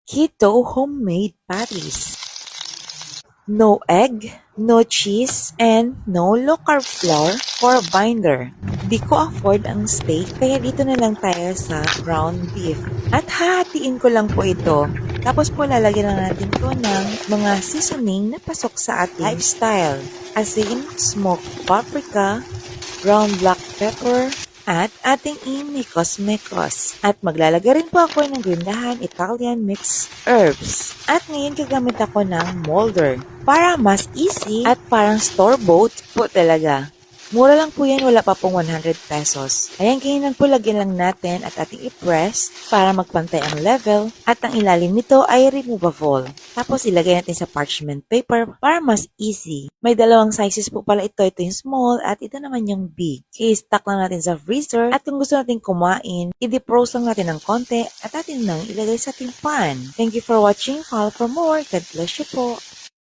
Keto homemade patties. No egg, no cheese, and no low-carb flour for binder. Di ko afford ang steak kaya dito na lang tayo sa ground beef. At hahatiin ko lang po ito. Tapos po lalagyan lang natin to ng mga seasoning na pasok sa ating lifestyle. Asin, smoked paprika, ground black pepper, at ating imikos-mikos. At maglalagay rin po ako ng grindahan Italian mixed herbs. At ngayon gagamit ako ng molder para mas easy at parang store-bought po talaga. Mura lang po yan, wala pa pong 100 pesos. Ayan, ganyan po lagyan lang natin at ating i-press para magpantay ang level at ang ilalim nito ay removable. Tapos ilagay natin sa parchment paper para mas easy. May dalawang sizes po pala ito. Ito yung small at ito naman yung big. Okay, stock lang natin sa freezer at kung gusto natin kumain, i-defrost lang natin ng konti at atin nang ilagay sa ating pan. Thank you for watching. Follow for more. God bless you po.